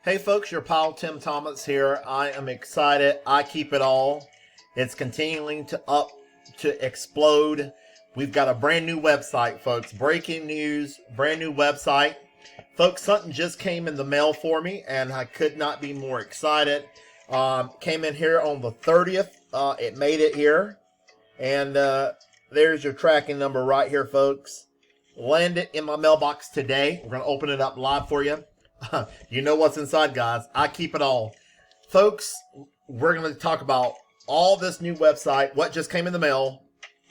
Hey folks, your pal Tim Thomas here. I am excited. I keep it all. It's continuing to explode. We've got a brand new website, folks. Breaking news, brand new website. Folks, something just came in the mail for me, and I could not be more excited. Came in here on the 30th. It made it here. And there's your tracking number right here, folks. Landed in my mailbox today. We're going to open it up live for you. You know what's inside, guys. I keep it all. Folks, we're going to talk about all this new website, what just came in the mail,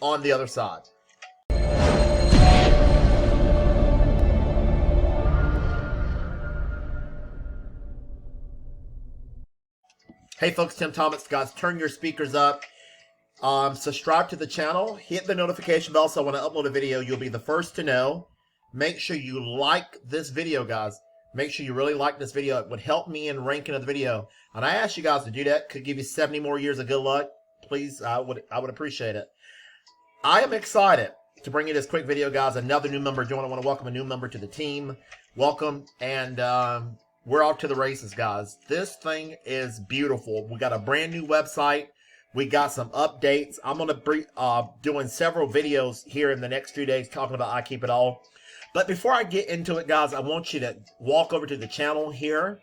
on the other side. Hey folks, Tim Thomas, guys. Turn your speakers up. Subscribe to the channel. Hit the notification bell so when I upload a video, you'll be the first to know. Make sure you like this video, guys. Make sure you really like this video. It would help me in ranking of the video. And I asked you guys to do that. Could give you 70 more years of good luck. Please, I would appreciate it. I am excited to bring you this quick video, guys. Another new member joined. I want to welcome a new member to the team. Welcome. And we're off to the races, guys. This thing is beautiful. We got a brand new website. We got some updates. I'm going to be doing several videos here in the next few days talking about I Keep It All. But before I get into it, guys, I want you to walk over to the channel here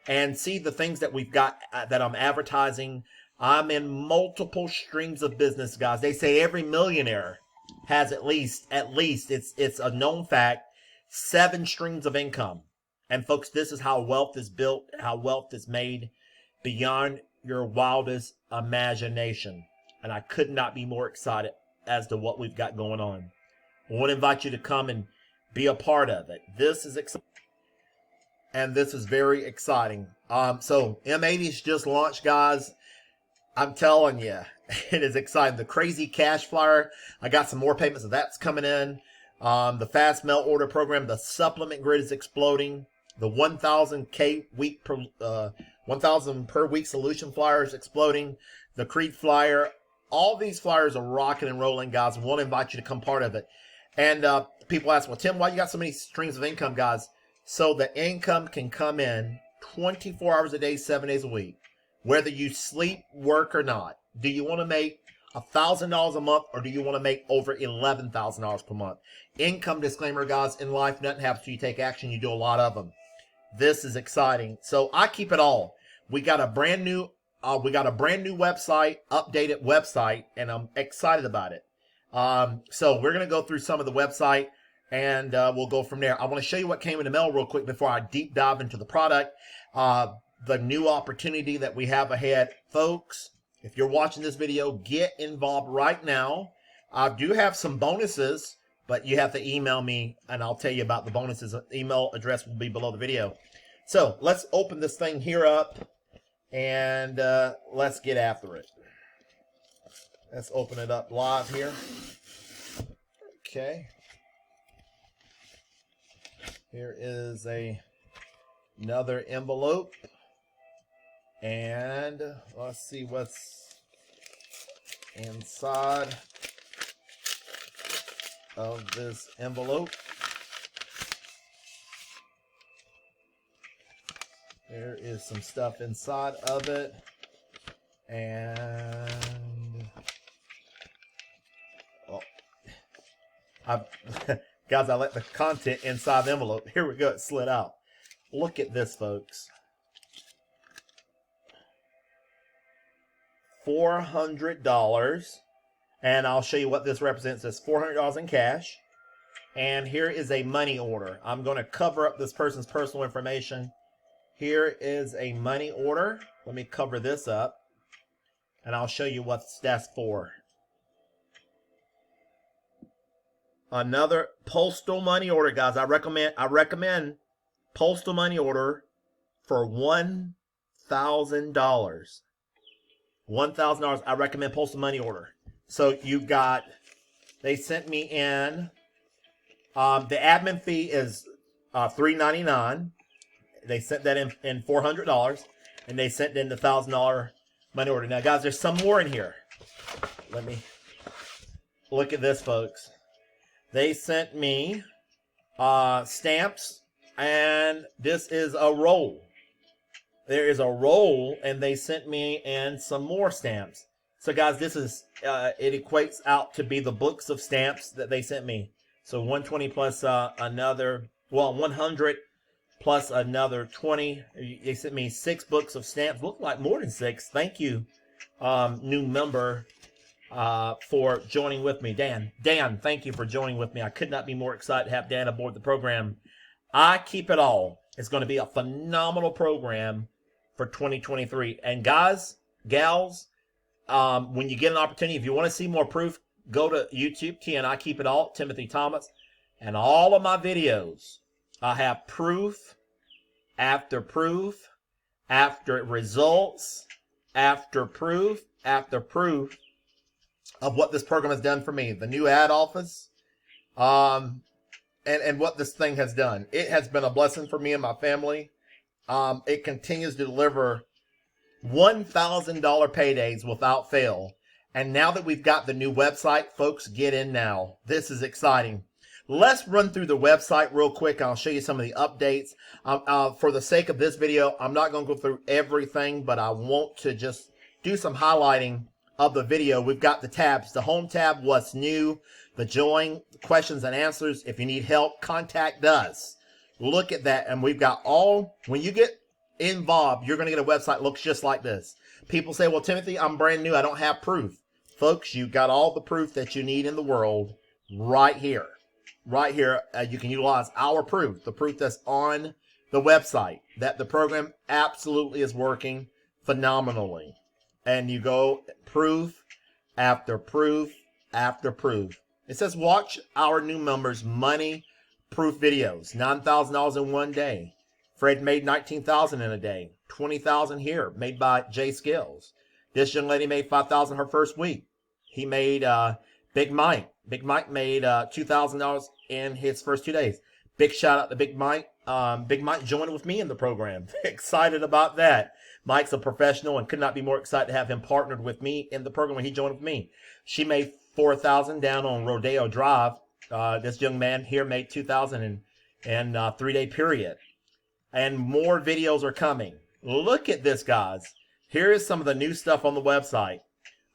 and see the things that we've got that I'm advertising. I'm in multiple streams of business, guys. They say every millionaire has at least, it's a known fact, 7 streams of income. And folks, this is how wealth is built, how wealth is made beyond your wildest imagination. And I could not be more excited as to what we've got going on. I want to invite you to come and be a part of it. This is exciting. And this is very exciting. So M80's just launched, guys. I'm telling you, it is exciting. The crazy cash flyer. I got some more payments of that's coming in. The fast mail order program, the supplement grid is exploding. The 1,000 per week solution flyer is exploding. The Creed flyer. All these flyers are rocking and rolling, guys. I want to invite you to come part of it. And people ask, well, Tim, why you got so many streams of income, guys? So the income can come in 24 hours a day, 7 days a week, whether you sleep, work, or not. Do you want to make $1,000 a month, or do you want to make over $11,000 per month? Income disclaimer, guys, in life, nothing happens till you take action. You do a lot of them. This is exciting. So I keep it all. We got a brand new website, updated website, and I'm excited about it. So we're going to go through some of the website and we'll go from there. I want to show you what came in the mail real quick before I deep dive into the product. The new opportunity that we have ahead. Folks, if you're watching this video, get involved right now. I do have some bonuses, but you have to email me and I'll tell you about the bonuses. Email address will be below the video. So let's open this thing here up and let's get after it. Let's open it up live here. Okay. Here is another envelope. And let's see what's inside of this envelope. There is some stuff inside of it. And guys, I let the content inside the envelope. Here we go. It slid out. Look at this, folks. $400. And I'll show you what this represents. It's $400 in cash. And here is a money order. I'm going to cover up this person's personal information. Here is a money order. Let me cover this up. And I'll show you what that's for. Another postal money order, guys. I recommend postal money order for $1,000. $1,000. I recommend postal money order. So you got, they sent me in. The admin fee is $3.99. They sent that in $400, and they sent in the $1,000 money order. Now, guys, there's some more in here. Let me look at this, folks. They sent me stamps, and this is a roll. there is a roll, and they sent me and some more stamps. So guys, this is it equates out to be the books of stamps that they sent me. So 120 plus another, well, 100 plus another 20. They sent me 6 books of stamps. Look like more than 6. Thank you, new member, for joining with me. Dan, thank you for joining with me. I could not be more excited to have Dan aboard the program. I Keep It All. It's going to be a phenomenal program for 2023. And guys, gals, when you get an opportunity, if you want to see more proof, go to YouTube, I Keep It All, Timothy Thomas. And all of my videos, I have proof after proof, after results, after proof, after proof of what this program has done for me. The new ad office, and what this thing has done. It has been a blessing for me and my family. It continues to deliver $1,000 paydays without fail. And now that we've got the new website, folks, get in now. This is exciting. Let's run through the website real quick. I'll show you some of the updates. For the sake of this video, I'm not going to go through everything, but I want to just do some highlighting of the video. We've got the tabs. The home tab, what's new, the join, questions and answers. If you need help, contact us. Look at that. And we've got all, when you get involved, you're going to get a website that looks just like this. People say, well, Timothy, I'm brand new. I don't have proof. Folks, you got all the proof that you need in the world right here. Right here. You can utilize our proof, the proof that's on the website, that the program absolutely is working phenomenally. And you go proof after proof after proof. It says watch our new members' money proof videos. $9,000 in one day. Fred made $19,000 in a day. $20,000 here, made by Jay Skills. This young lady made $5,000 her first week. He made Big Mike. Big Mike made $2,000 in his first 2 days. Big shout out to Big Mike. Big Mike joined with me in the program. Excited about that. Mike's a professional and could not be more excited to have him partnered with me in the program when he joined with me. She made $4,000 down on Rodeo Drive. This young man here made $2,000 in a 3-day period. And more videos are coming. Look at this, guys. Here is some of the new stuff on the website.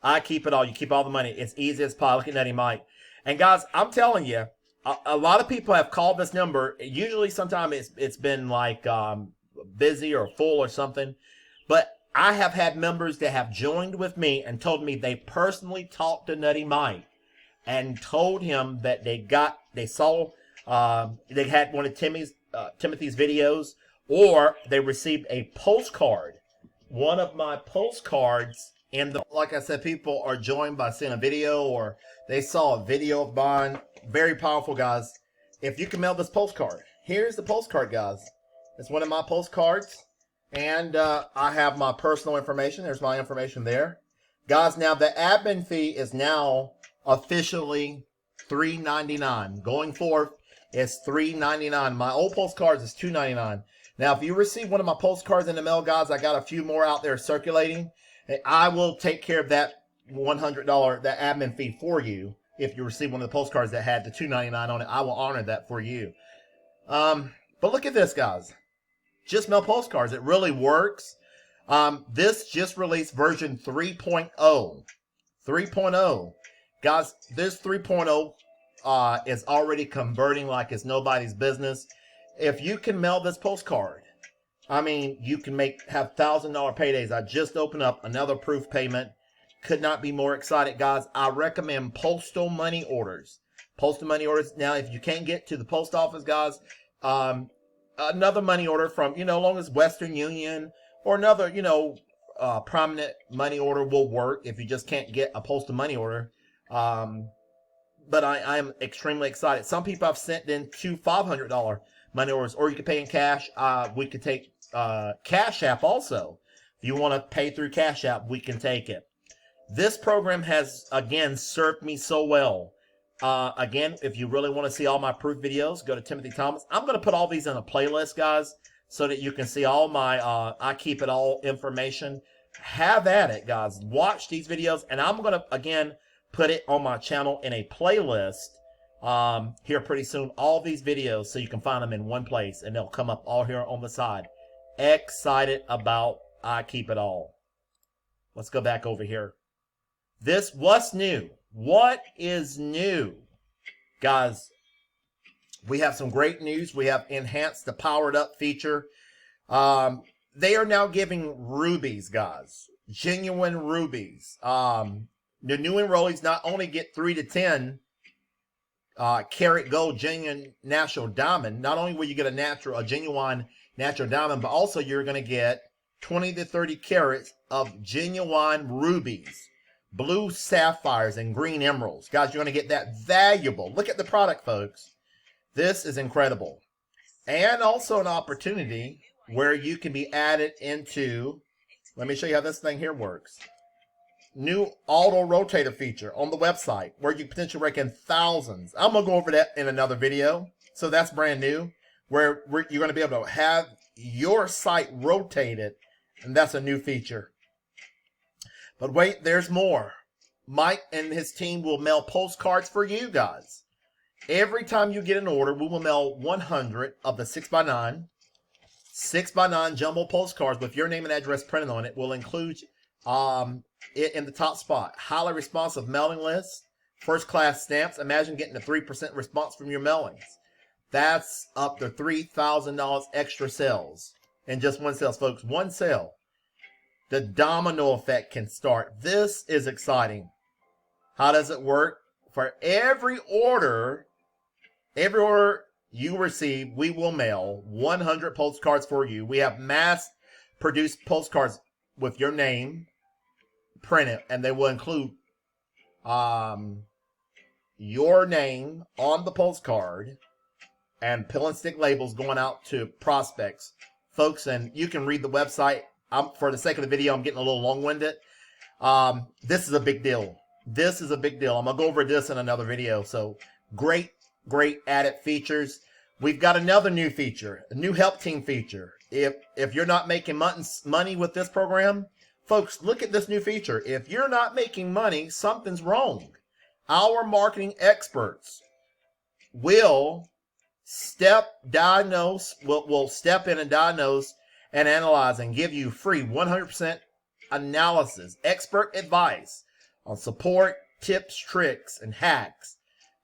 I Keep It All. You keep all the money. It's easy as pie. Look at Nutty Mike. And guys, I'm telling you, a lot of people have called this number. Usually, sometimes it's been like busy or full or something. But I have had members that have joined with me and told me they personally talked to Nutty Mike and told him that they saw they had one of Timothy's videos, or they received a postcard. One of my postcards. And like I said, people are joined by seeing a video, or they saw a video of mine. Very powerful, guys. If you can mail this postcard. Here's the postcard, guys. It's one of my postcards. And I have my personal information. There's my information there. Guys, now the admin fee is now officially $3.99. Going forth, it's $3.99. My old postcards is $2.99. Now, if you receive one of my postcards in the mail, guys, I got a few more out there circulating. I will take care of that $100, that admin fee for you. If you receive one of the postcards that had the $2.99 on it, I will honor that for you. But look at this, guys. Just mail postcards. It really works. This just released version 3.0. 3.0. Guys, this 3.0 is already converting like it's nobody's business. If you can mail this postcard, I mean, you can have $1,000 paydays. I just opened up another proof payment. Could not be more excited, guys. I recommend Postal Money Orders. Postal Money Orders. Now, if you can't get to the post office, guys, another money order from, long as Western Union or another, prominent money order will work if you just can't get a Postal Money Order. But I am extremely excited. Some people have sent in two $500 money orders, or you can pay in cash. We could take Cash App also. If you want to pay through Cash App, we can take it. This program has, again, served me so well. Again, if you really want to see all my proof videos, go to Timothy Thomas. I'm going to put all these in a playlist, guys, so that you can see all my I Keep It All information. Have at it, guys. Watch these videos, and I'm going to, again, put it on my channel in a playlist here pretty soon. All these videos, so you can find them in one place, and they'll come up all here on the side. excited about I Keep It All. Let's go back over here. What's new? What is new? Guys, we have some great news. We have enhanced the powered up feature. They are now giving rubies, guys. Genuine rubies. The new enrollees not only get 3 to 10 karat gold genuine natural diamond. Not only will you get a genuine natural diamond, but also you're going to get 20 to 30 carats of genuine rubies, blue sapphires, and green emeralds. Guys, you're going to get that valuable. Look at the product, folks. This is incredible. And also an opportunity where you can be added into, let me show you how this thing here works. New auto rotator feature on the website where you potentially rake in thousands. I'm going to go over that in another video. So that's brand new, where you're going to be able to have your site rotated, and that's a new feature. But wait, there's more. Mike and his team will mail postcards for you guys. Every time you get an order, we will mail 100 of the 6x9 jumbo postcards with your name and address printed on it. Will include it in the top spot. Highly responsive mailing list, first class stamps. Imagine getting a 3% response from your mailings. That's up to $3,000 extra sales in just one sale, folks. One sale. The domino effect can start. This is exciting. How does it work? For every order you receive, we will mail 100 postcards for you. We have mass-produced postcards with your name printed, and they will include your name on the postcard and pill and stick labels going out to prospects, folks. And you can read the website. For the sake of the video, I'm getting a little long-winded. This is a big deal. This is a big deal. I'm gonna go over this in another video. So great added features. We've got another new feature, a new help team feature. If you're not making money with this program, folks, look at this new feature. If you're not making money, something's wrong. Our marketing experts will step in and diagnose and analyze and give you free 100% analysis, expert advice on support, tips, tricks, and hacks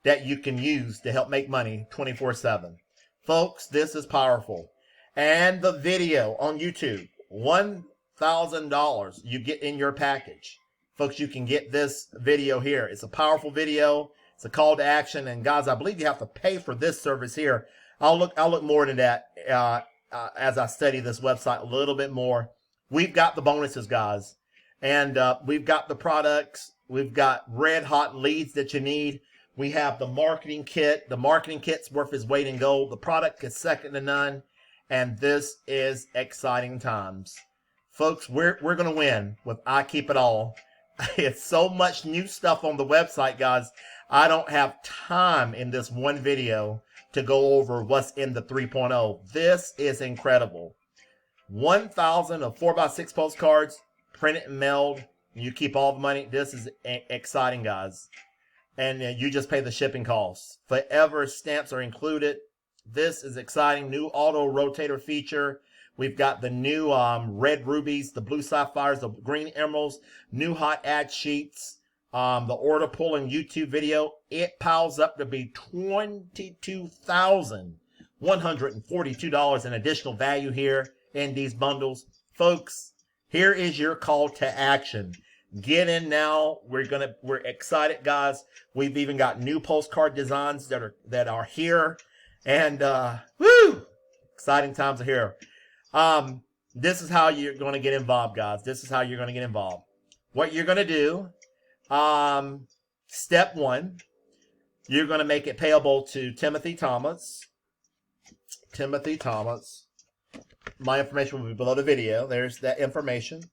that you can use to help make money 24/7. Folks, this is powerful. And the video on YouTube, $1,000 you get in your package. Folks, you can get this video here. It's a powerful video. It's a call to action. And guys, I believe you have to pay for this service here. I'll look more into that as I study this website a little bit more. We've got the bonuses, guys. And we've got the products. We've got red hot leads that you need. We have the marketing kit. The marketing kit's worth its weight in gold. The product is second to none. And this is exciting times. Folks, we're going to win with I Keep It All. It's so much new stuff on the website, guys. I don't have time in this one video to go over what's in the 3.0. This is incredible. 1,000 of 4x6 postcards printed and mailed. You keep all the money. This is exciting, guys. And you just pay the shipping costs. Forever stamps are included. This is exciting. New auto rotator feature. We've got the new red rubies, the blue sapphires, the green emeralds, new hot ad sheets, the order pulling YouTube video. It piles up to be $22,142 in additional value here in these bundles. Folks, here is your call to action. Get in now. We're excited, guys. We've even got new postcard designs that are here, and woo! Exciting times are here. This is how you're going to get involved, guys. This is how you're going to get involved. What you're going to do, step one, you're going to make it payable to Timothy Thomas. Timothy Thomas. My information will be below the video. There's that information.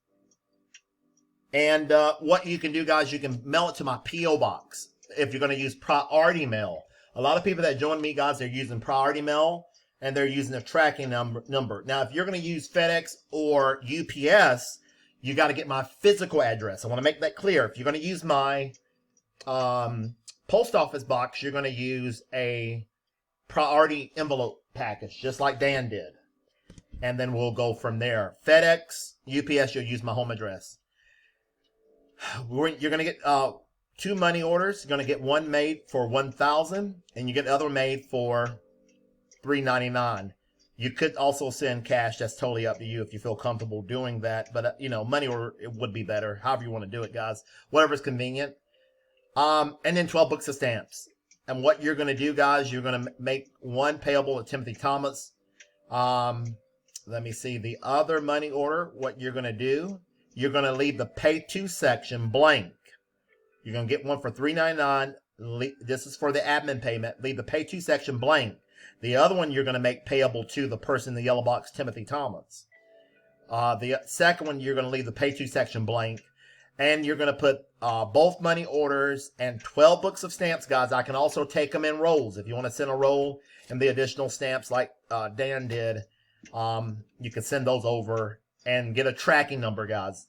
And what you can do, guys, you can mail it to my P.O. box if you're going to use priority mail. A lot of people that join me, guys, they're using priority mail, and they're using a tracking number. Now, if you're going to use FedEx or UPS, you got to get my physical address. I want to make that clear. If you're going to use my post office box, you're going to use a priority envelope package, just like Dan did. and then we'll go from there. FedEx, UPS, you'll use my home address. You're going to get 2 money orders. You're going to get one made for $1,000, and you get the other made for $3.99. You could also send cash. That's totally up to you if you feel comfortable doing that. But, money order, it would be better. However you want to do it, guys. Whatever's convenient. And then 12 books of stamps. And what you're going to do, guys, you're going to make one payable to Timothy Thomas. Let me see. The other money order, what you're going to do, you're going to leave the pay to section blank. You're going to get one for $3.99. This is for the admin payment. Leave the pay to section blank. The other one you're going to make payable to the person in the yellow box, Timothy Thomas. The second one, you're going to leave the pay to section blank. And you're going to put both money orders and 12 books of stamps, guys. I can also take them in rolls. If you want to send a roll and the additional stamps like Dan did, you can send those over and get a tracking number, guys.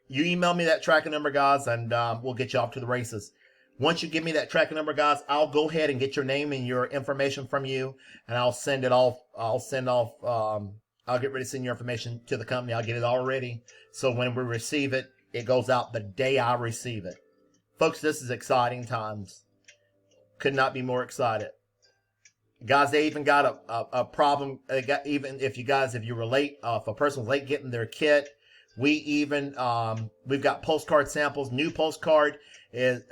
You email me that tracking number, guys, and we'll get you off to the races. Once you give me that tracking number, guys, I'll go ahead and get your name and your information from you, and I'll send it off. I'll get ready to send your information to the company. I'll get it all ready. So when we receive it, it goes out the day I receive it. Folks, this is exciting times. Could not be more excited. Guys, they even got a problem. They got, even if you're late, if a person's late getting their kit, we've got postcard samples. New postcard is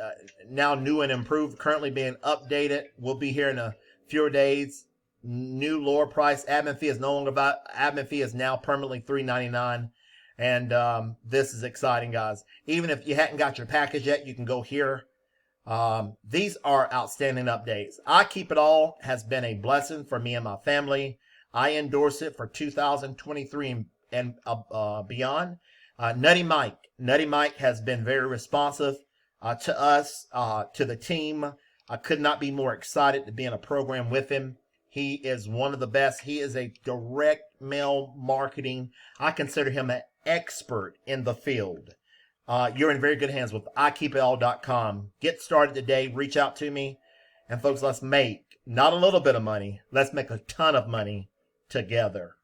now new and improved, currently being updated. We'll be here in a few days. New lower price. Admin fee is no longer admin fee is now permanently $3.99. And this is exciting, guys. Even if you hadn't got your package yet, you can go here. These are outstanding updates. I Keep It All has been a blessing for me and my family. I endorse it for 2023 and beyond. Nutty Mike has been very responsive to us, to the team. I could not be more excited to be in a program with him. He is one of the best. He is a direct mail marketing. I consider him an expert in the field. You're in very good hands with IKeepItAll.com. Get started today. Reach out to me. And folks, let's make not a little bit of money. Let's make a ton of money together.